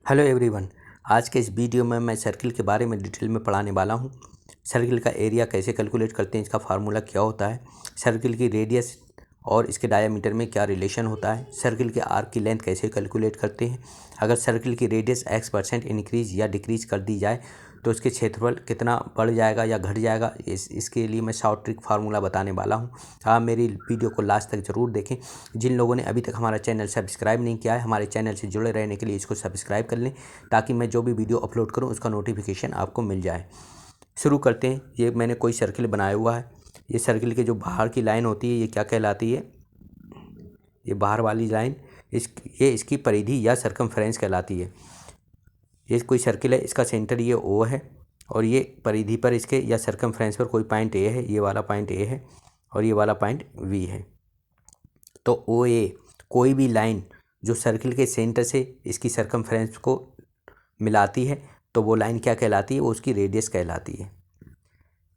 Hello everyone. आज के इस वीडियो में मैं सर्किल के बारे में डिटेल में पढ़ाने वाला हूँ। सर्किल का एरिया कैसे कैलकुलेट करते हैं, इसका फार्मूला क्या होता है, सर्किल की रेडियस और इसके डायामीटर में क्या रिलेशन होता है, सर्किल के आर्क की लेंथ कैसे कैलकुलेट करते हैं, अगर सर्किल की रेडियस x% इंक्रीज या डिक्रीज कर दी जाए तो उसके क्षेत्रफल कितना बढ़ जाएगा या घट जाएगा। इसके लिए मैं शॉर्ट ट्रिक फार्मूला बताने वाला हूँ। आप मेरी वीडियो को लास्ट तक ज़रूर देखें। जिन लोगों ने अभी तक हमारा चैनल सब्सक्राइब नहीं किया है, हमारे चैनल से जुड़े रहने के लिए इसको सब्सक्राइब कर लें ताकि मैं जो भी वीडियो अपलोड करूँ उसका नोटिफिकेशन आपको मिल जाए। शुरू करते हैं। ये मैंने कोई सर्किल बनाया हुआ है। ये सर्किल के जो बाहर की लाइन होती है ये क्या कहलाती है, ये बाहर वाली लाइन ये इसकी परिधि या सरकमफ्रेंस कहलाती है। ये कोई सर्किल है, इसका सेंटर ये ओ है और ये परिधि पर इसके या सरकमफ्रेंस पर कोई पॉइंट ए है, ये वाला पॉइंट ए है और ये वाला पॉइंट वी है। तो ओ ए कोई भी लाइन जो सर्किल के सेंटर से इसकी सरकमफ्रेंस को मिलाती है तो वो लाइन क्या कहलाती है, वो उसकी रेडियस कहलाती है।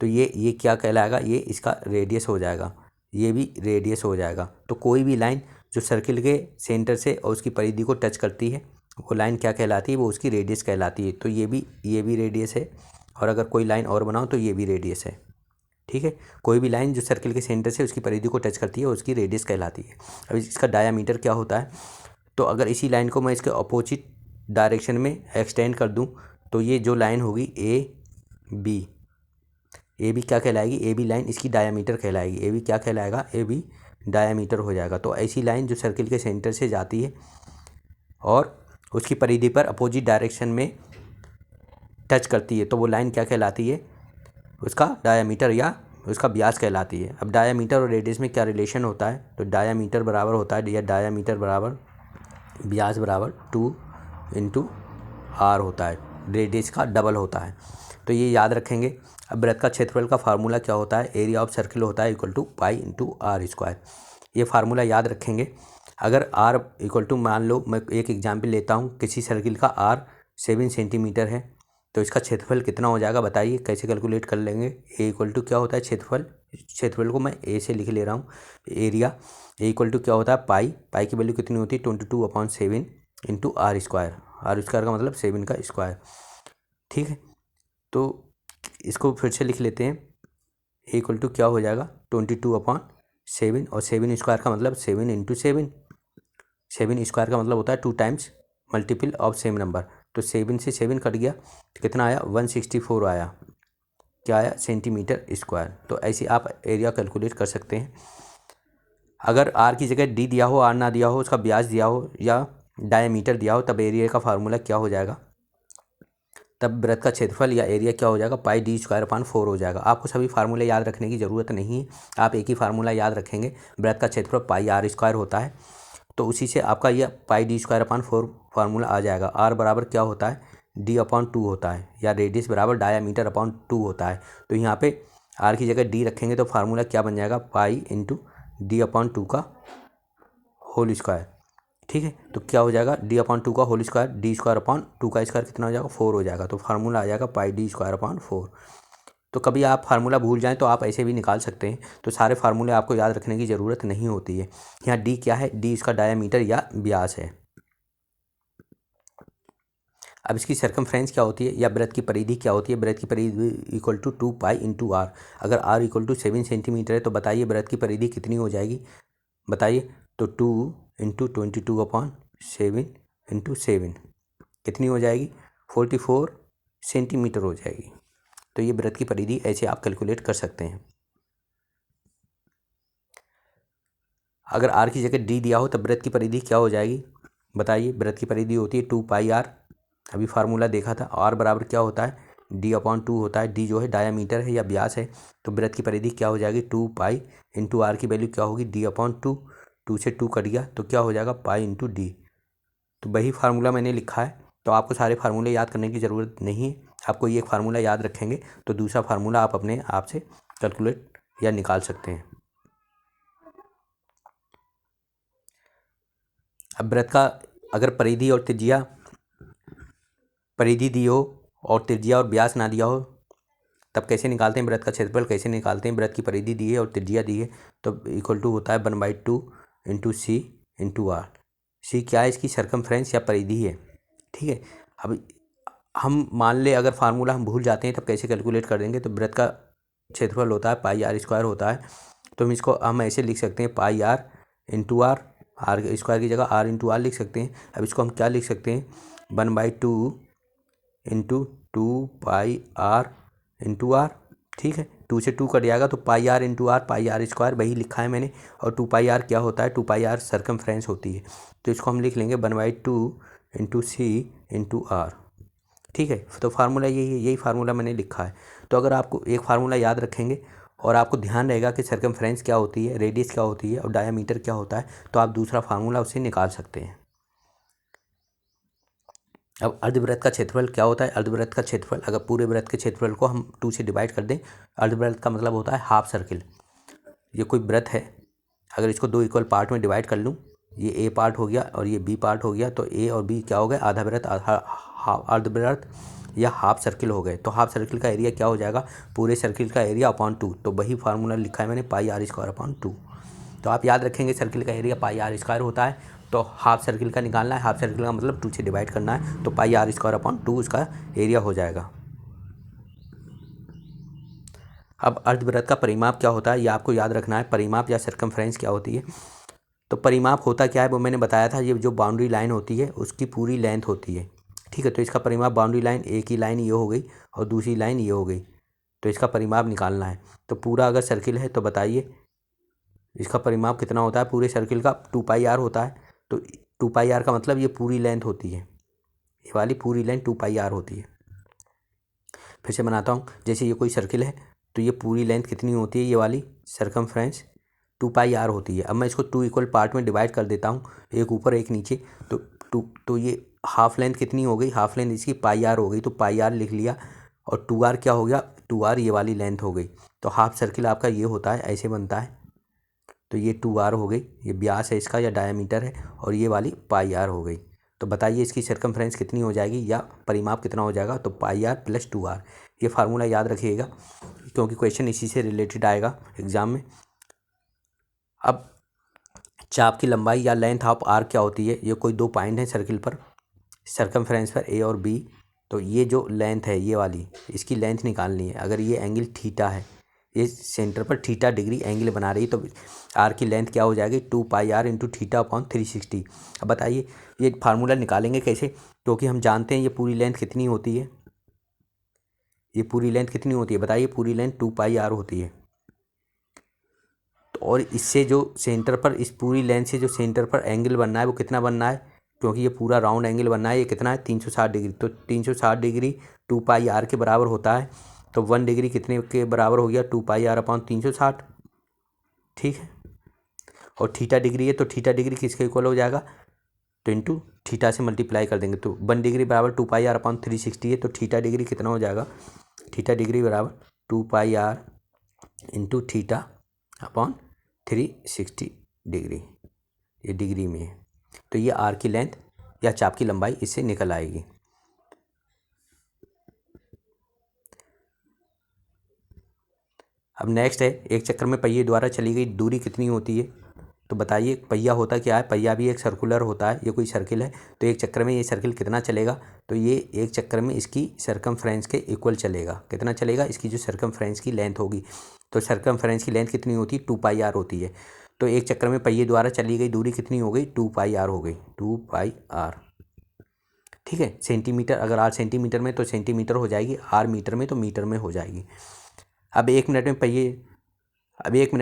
तो ये क्या कहलाएगा, ये इसका रेडियस हो जाएगा, ये भी रेडियस हो जाएगा। तो कोई भी लाइन जो सर्किल के सेंटर से और उसकी परिधि को टच करती है वो लाइन क्या कहलाती है, वो उसकी रेडियस कहलाती है। तो ये भी रेडियस है और अगर कोई लाइन और बनाओ तो ये भी रेडियस है। ठीक है, कोई भी लाइन जो सर्किल के सेंटर से उसकी परिधि को टच करती है उसकी रेडियस कहलाती है। अब इसका डायामीटर क्या होता है, तो अगर इसी लाइन को मैं इसके अपोजिट डायरेक्शन में एक्सटेंड कर दूं तो ये जो लाइन होगी ए बी क्या कहलाएगी, ए बी लाइन इसकी डायामीटर कहलाएगी। ए बी क्या कहलाएगा, ए बी डायामीटर हो जाएगा। तो ऐसी लाइन जो सर्किल के सेंटर से जाती है और उसकी परिधि पर अपोजिट डायरेक्शन में टच करती है तो वो लाइन क्या कहलाती है, उसका डायामीटर या उसका व्यास कहलाती है। अब डायामीटर और रेडियस में क्या रिलेशन होता है, तो डायामीटर बराबर होता है या डायामीटर बराबर व्यास बराबर 2 × r होता है, रेडियस का डबल होता है। तो ये याद रखेंगे। अब वृत्त का क्षेत्रफल का फार्मूला क्या होता है, एरिया ऑफ सर्किल होता है इक्वल टू पाई × r²। ये फार्मूला याद रखेंगे। अगर r इक्वल टू, मान लो मैं एक एग्जाम्पल लेता हूँ, किसी सर्किल का r 7 सेंटीमीटर है तो इसका क्षेत्रफल कितना हो जाएगा, बताइए कैसे कैलकुलेट कर लेंगे। ए इक्वल टू क्या होता है, क्षेत्रफल को मैं ए से लिख ले रहा हूँ। एरिया ए इक्वल टू क्या होता है, पाई की वैल्यू कितनी होती है 22/7 × r²। का मतलब 7 का स्क्वायर। ठीक है, तो इसको फिर से लिख लेते हैं। ए इक्वल टू क्या हो जाएगा 22/7 और 7 स्क्वायर का मतलब 7 × 7। 7 स्क्वायर का मतलब होता है 2 times multiple of same number. तो 7 से 7 कट गया तो कितना आया, 164 आया। क्या आया, सेंटीमीटर स्क्वायर। तो ऐसे आप एरिया कैलकुलेट कर सकते हैं। अगर आर की जगह डी दिया हो, आर ना दिया हो, उसका व्यास दिया हो या डायमीटर दिया हो, तब एरिया का फार्मूला क्या हो जाएगा, तब वृत्त का क्षेत्रफल या एरिया क्या हो जाएगा, पाई d²/4 हो जाएगा। आपको सभी फार्मूले याद रखने की ज़रूरत नहीं है, आप एक ही फार्मूला याद रखेंगे। वृत्त का क्षेत्रफल पाई r² होता है, तो उसी से आपका यह पाई d²/4 फार्मूला आ जाएगा। r बराबर क्या होता है, d/2 होता है, या रेडियस बराबर डायामीटर/2 होता है। तो यहाँ पे r की जगह d रखेंगे तो फार्मूला क्या बन जाएगा, पाई × d/2 का होल स्क्वायर। ठीक है, तो क्या हो जाएगा, d/2 का होल स्क्वायर, d²/2 का स्क्वायर कितना हो जाएगा, 4 हो जाएगा। तो फार्मूला आ जाएगा पाई d²/4। तो कभी आप फार्मूला भूल जाएं तो आप ऐसे भी निकाल सकते हैं। तो सारे फार्मूले आपको याद रखने की ज़रूरत नहीं होती है। यहाँ d क्या है, d इसका डायामीटर या व्यास है। अब इसकी सरकमफ्रेंस क्या होती है या वृत्त की परिधि क्या होती है, वृत्त की परिधि इक्वल टू 2 पाई × r। अगर r इक्वल टू 7 सेंटीमीटर है तो बताइए वृत्त की परिधि कितनी हो जाएगी, बताइए। तो 2 × 22/7 × 7 कितनी हो जाएगी, 44 सेंटीमीटर हो जाएगी। तो ये वृत्त की परिधि ऐसे आप कैलकुलेट कर सकते हैं। अगर r की जगह d दिया हो तब वृत्त की परिधि क्या हो जाएगी, बताइए। वृत्त की परिधि होती है 2 पाई r, अभी फार्मूला देखा था। r बराबर क्या होता है, d/2 होता है। d जो है डायामीटर है या व्यास है। तो वृत्त की परिधि क्या हो जाएगी, 2 पाई × r की वैल्यू क्या होगी, d/2। 2 से 2 कट गया तो क्या हो जाएगा, पाई × d। तो वही फार्मूला मैंने लिखा है। तो आपको सारे फार्मूले याद करने की ज़रूरत नहीं है। आपको ये फार्मूला याद रखेंगे तो दूसरा फार्मूला आप अपने आप से कैलकुलेट या निकाल सकते हैं। अब वृत्त का अगर परिधि और त्रिज्या, परिधि दी हो और त्रिज्या और व्यास ना दिया हो तब कैसे निकालते हैं, वृत्त का क्षेत्रफल कैसे निकालते हैं। वृत्त की परिधि दी है और त्रिज्या दी है तो इक्वल टू होता है 1/2 × c × r। c क्या है, इसकी सरकमफ्रेंस या परिधि है। ठीक ठीक है। अब हम मान ले अगर फार्मूला हम भूल जाते हैं तब कैसे कैलकुलेट कर देंगे। तो वृत्त का क्षेत्रफल होता है पाई आर स्क्वायर होता है, तो हम ऐसे लिख सकते हैं pi r into r, r square की जगह आर इंटू आर लिख सकते हैं। अब इसको हम क्या लिख सकते हैं, 1/2 इंटू 2πr इंटू आर, ठीक है। 2 से 2 कट जाएगा तो pi r into r, pi r square वही लिखा है मैंने। और 2πr क्या होता है, 2πr सर्कमफ्रेंस होती है, तो इसको हम लिख लेंगे 1/2 इंटू सी इंटू आर, ठीक है। तो फार्मूला यही फार्मूला मैंने लिखा है। तो अगर आपको एक फार्मूला याद रखेंगे और आपको ध्यान रहेगा कि सर्कमफ्रेंस क्या होती है, रेडियस क्या होती है और डायामीटर क्या होता है, तो आप दूसरा फार्मूला उससे निकाल सकते हैं। अब अर्धवृत्त का क्षेत्रफल क्या होता है, अर्धवृत्त का क्षेत्रफल अगर पूरे वृत्त के क्षेत्रफल को हम 2 से डिवाइड कर दें, अर्धवृत्त का मतलब होता है हाफ सर्किल। ये कोई वृत्त है, अगर इसको 2 इक्वल पार्ट में डिवाइड कर लूँ, ये ए पार्ट हो गया और ये बी पार्ट हो गया, तो ए और बी क्या हो गए, आधा वृत्त अर्धवृत्त या हाफ सर्किल हो गए। तो हाफ सर्किल का एरिया क्या हो जाएगा, पूरे सर्किल का एरिया अपॉन 2। तो वही फार्मूला लिखा है मैंने, पाई आर स्क्वायर अपॉन 2। तो आप याद रखेंगे सर्किल का एरिया पाई आर स्क्वायर होता है, तो हाफ सर्किल का निकालना है, हाफ सर्किल का मतलब 2 से डिवाइड करना है, तो पाई आर स्क्वायर अपॉन 2 उसका एरिया हो जाएगा। अब अर्धवृत्त का परिमाप क्या होता है, ये आपको याद रखना है। परिमाप या सर्कमफ्रेंस क्या होती है, तो परिमाप होता क्या है वो मैंने बताया था। ये जो बाउंड्री लाइन होती है उसकी पूरी लेंथ होती है, ठीक है। तो इसका परिमाप, बाउंड्री लाइन एक ही लाइन ये हो गई और दूसरी लाइन ये हो गई, तो इसका परिमाप निकालना है। तो पूरा अगर सर्किल है तो बताइए इसका परिमाप कितना होता है, पूरे सर्किल का 2πr होता है। तो 2πr का मतलब ये पूरी लेंथ होती है, ये वाली पूरी लेंथ 2πr होती है। फिर से बनाता हूँ, जैसे ये कोई सर्किल है तो ये पूरी लेंथ कितनी होती है, ये वाली सर्कमफ्रेंस 2πr होती है। अब मैं इसको 2 इक्वल पार्ट में डिवाइड कर देता हूँ, एक ऊपर एक नीचे, तो ये हाफ लेंथ कितनी हो गई, हाफ लेंथ इसकी पाई आर हो गई, तो पाई आर लिख लिया। और 2r क्या हो गया, 2r ये वाली लेंथ हो गई। तो हाफ सर्किल आपका ये होता है, ऐसे बनता है। तो ये 2r हो गई, ये व्यास है इसका या डायामीटर है, और ये वाली पाई आर हो गई। तो बताइए इसकी सर्कमफ्रेंस कितनी हो जाएगी या परिमाप कितना हो जाएगा, तो पाई आर प्लस 2r। ये फार्मूला याद रखिएगा क्योंकि क्वेश्चन इसी से रिलेटेड आएगा एग्जाम में। अब चाप की लंबाई या लेंथ ऑफ आर्क क्या होती है, ये कोई 2 पॉइंट हैं सर्किल पर, सर्कमफ्रेंस पर ए और बी। तो ये जो लेंथ है ये वाली, इसकी लेंथ निकालनी है। अगर ये एंगल थीटा है, ये सेंटर पर थीटा डिग्री एंगल बना रही है, तो आर की लेंथ क्या हो जाएगी, 2πr इंटू थीटा अपॉन 360। अब बताइए ये फार्मूला निकालेंगे कैसे, क्योंकि हम जानते हैं ये पूरी लेंथ कितनी होती है, ये पूरी लेंथ कितनी होती है बताइए, पूरी लेंथ 2πr होती है। और इससे जो सेंटर पर, इस पूरी लेंथ से जो सेंटर पर एंगल बनना है वो कितना बनना है, क्योंकि ये पूरा राउंड एंगल बनना है, ये कितना है 360 डिग्री। तो 360 डिग्री 2πr के बराबर होता है। तो 1 डिग्री कितने के बराबर हो गया, 2πr अपॉन 360, ठीक है। और थीटा डिग्री है तो थीटा डिग्री किसके इक्वल हो जाएगा, तो इंटू थीटा से मल्टीप्लाई कर देंगे। तो 1 डिग्री बराबर 2πr अपॉन 360 है, तो थीटा डिग्री कितना हो जाएगा, थीटा डिग्री बराबर 2πr into theta upon 360 degree, ये डिग्री में है। तो ये आर की लेंथ या चाप की लंबाई इससे निकल आएगी। अब नेक्स्ट है, एक चक्कर में पहिए द्वारा चली गई दूरी कितनी होती है। तो बताइए पहिया होता क्या है, पहिया भी एक सर्कुलर होता है, ये कोई सर्किल है, तो एक चक्कर में ये सर्किल कितना चलेगा, तो ये एक चक्कर में इसकी सर्कमफ्रेंस के इक्वल चलेगा। कितना चलेगा, इसकी जो सर्कमफ्रेंस की लेंथ होगी, तो सर्कमफ्रेंस की लेंथ कितनी होती है, 2πr होती है। तो एक चक्कर में पहिए द्वारा चली गई दूरी कितनी हो गई, 2πr हो गई, 2πr, ठीक है। सेंटीमीटर, अगर आर सेंटीमीटर में तो सेंटीमीटर हो जाएगी, आर मीटर में तो मीटर में हो जाएगी। अब 1 मिनट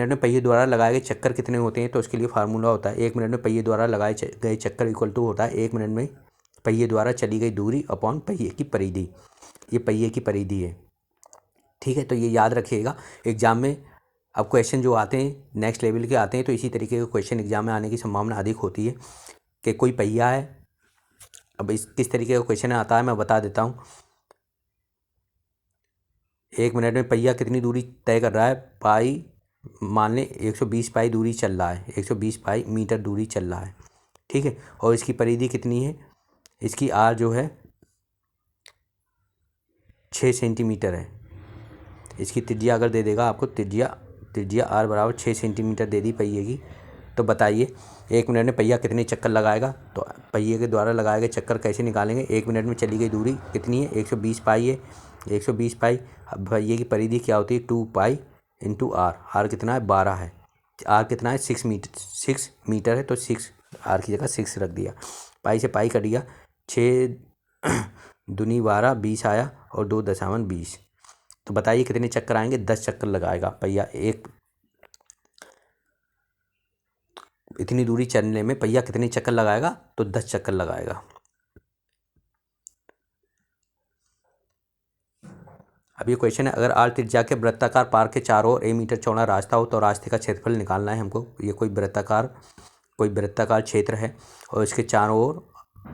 में पहिए द्वारा लगाए गए चक्कर कितने होते हैं, तो उसके लिए फार्मूला होता है 1 मिनट में पहिए द्वारा लगाए गए चक्कर इक्वल टू होता है 1 मिनट में पहिए द्वारा चली गई दूरी अपॉन पहिए की परिधि। ये पहिए की परिधि है, ठीक है। तो ये याद रखिएगा एग्जाम में। अब क्वेश्चन जो आते हैं नेक्स्ट लेवल के आते हैं, तो इसी तरीके के क्वेश्चन एग्जाम में आने की संभावना अधिक होती है कि कोई पहिया है। अब इस किस तरीके का क्वेश्चन आता है मैं बता देता हूँ। 1 मिनट में पहिया कितनी दूरी तय कर रहा है, पाई मान लें 120 पाई दूरी चल रहा है, 120 पाई मीटर दूरी चल रहा है, ठीक है। और इसकी परिधि कितनी है, इसकी आर जो है 6 सेंटीमीटर है। इसकी त्रिज्या अगर दे देगा आपको, त्रिज्या आर बराबर 6 सेंटीमीटर दे दी पहिए की, तो बताइए 1 मिनट में पहिया कितने चक्कर लगाएगा। तो पहिए के द्वारा लगाए गए चक्कर कैसे निकालेंगे, 1 मिनट में चली गई दूरी कितनी है, 120 पाई है, 120 पाई। अब पहिए की परिधि क्या होती है, 2 पाई इंटू आर। आर कितना है, 12 है। आर कितना है, 6 मीटर है, तो 6 आर की जगह 6 रख दिया। पाई से पाई कट गया, 6 दूनी 12, 20 आया और 2.20। तो बताइए कितने चक्कर आएंगे, 10 चक्कर लगाएगा पहिया। एक इतनी दूरी चलने में पहिया कितने चक्कर लगाएगा, तो 10 चक्कर लगाएगा। अब ये क्वेश्चन है, अगर आर त्रिज्या के वृत्ताकार पार्क के चारों ओर 1 मीटर चौड़ा रास्ता हो तो रास्ते का क्षेत्रफल निकालना है हमको। ये कोई वृत्ताकार क्षेत्र है और इसके चारों ओर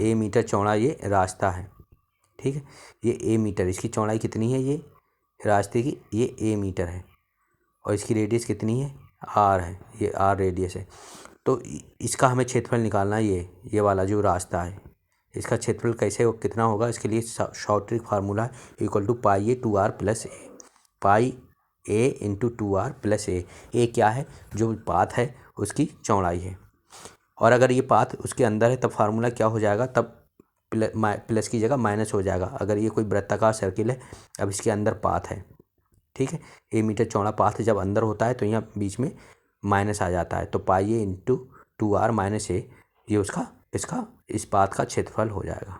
1 मीटर चौड़ा ये रास्ता है। ठीक है, ये ए मीटर, इसकी चौड़ाई कितनी है, ये रास्ते की ये ए मीटर है और इसकी रेडियस कितनी है, आर है, ये आर रेडियस है। तो इसका हमें क्षेत्रफल निकालना है। ये वाला जो रास्ता है इसका क्षेत्रफल कैसे कितना होगा, इसके लिए शॉर्ट ट्रिक फार्मूला है, equal to pi a two r plus a. Pi a into 2r plus a. A क्या है, जो पाथ है उसकी चौड़ाई है, और अगर ये पाथ उसके अंदर है तब फार्मूला क्या हो जाएगा, तब प्लस की जगह माइनस हो जाएगा। अगर ये कोई वृत्ताकार सर्किल है, अब इसके अंदर पाथ है, ठीक है, 1 मीटर चौड़ा पाथ जब अंदर होता है तो यहाँ बीच में माइनस आ जाता है। तो पाई ए इंटू 2r माइनस ए, ये इस पाथ का क्षेत्रफल हो जाएगा।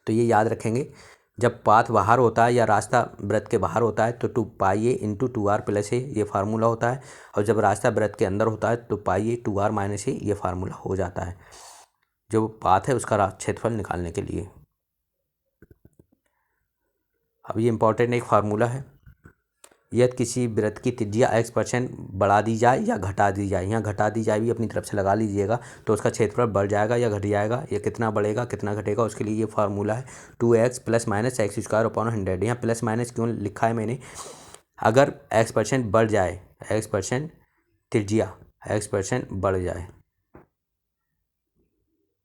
तो ये याद रखेंगे, जब पाथ बाहर होता है या रास्ता वृत्त के बाहर होता है तो 2 पाई ए इंटू 2r प्लस ए ये फार्मूला होता है, और जब रास्ता वृत्त के अंदर होता है तो पाई ए 2r माइनस ए ये फार्मूला हो जाता है, जो पाथ है उसका क्षेत्रफल निकालने के लिए। अब ये इंपॉर्टेंट एक फार्मूला है, यदि किसी वृत्त की त्रिज्या x% बढ़ा दी जाए या घटा दी जाए, यहाँ घटा दी जाए भी अपनी तरफ से लगा लीजिएगा, तो उसका क्षेत्रफल बढ़ जाएगा या घट जाएगा, या कितना बढ़ेगा कितना घटेगा, उसके लिए ये फार्मूला है 2x plus minus x square upon 100। यहाँ प्लस माइनस क्यों लिखा है मैंने, अगर x% बढ़ जाए, त्रिज्या x% बढ़ जाए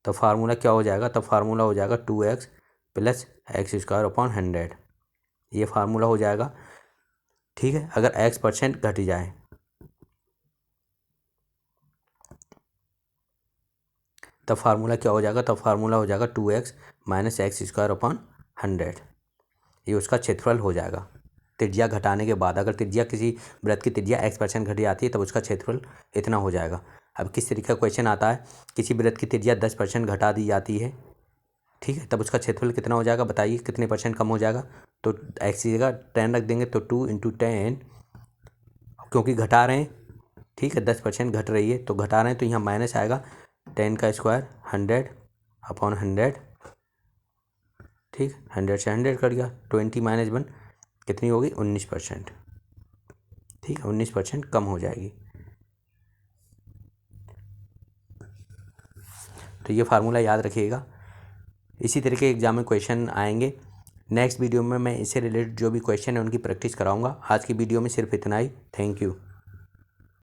तो फार्मूला क्या हो जाएगा, तब फार्मूला हो जाएगा 2x plus x square upon 100, ये फार्मूला हो जाएगा। ठीक है, अगर x% घट जाए तब फार्मूला क्या हो जाएगा, तब फार्मूला हो जाएगा 2x minus x square upon 100, ये उसका क्षेत्रफल हो जाएगा त्रिज्या घटाने के बाद। अगर त्रिज्या किसी वृत्त की त्रिज्या x% घट जाती है तब उसका क्षेत्रफल इतना हो जाएगा। अब किस तरीके का क्वेश्चन आता है, किसी वृत्त की त्रिज्या 10% घटा दी जाती है, ठीक है, तब उसका क्षेत्रफल कितना हो जाएगा, बताइए कितने % कम हो जाएगा। तो x की जगह 10 रख देंगे, तो 2 इंटू 10, क्योंकि घटा रहे हैं, ठीक है, 10% घट रही है तो घटा रहे हैं, तो यहाँ माइनस आएगा, 10 का स्क्वायर 100 अपॉन 100, ठीक, 100 से 100 कट गया, 20 माइनस 1 कितनी होगी, 19%, ठीक है, 19% कम हो जाएगी। तो ये फार्मूला याद रखिएगा। इसी तरह के एग्जाम में क्वेश्चन आएंगे। नेक्स्ट वीडियो में मैं इससे रिलेटेड जो भी क्वेश्चन है उनकी प्रैक्टिस कराऊंगा। आज की वीडियो में सिर्फ इतना ही। Thank you.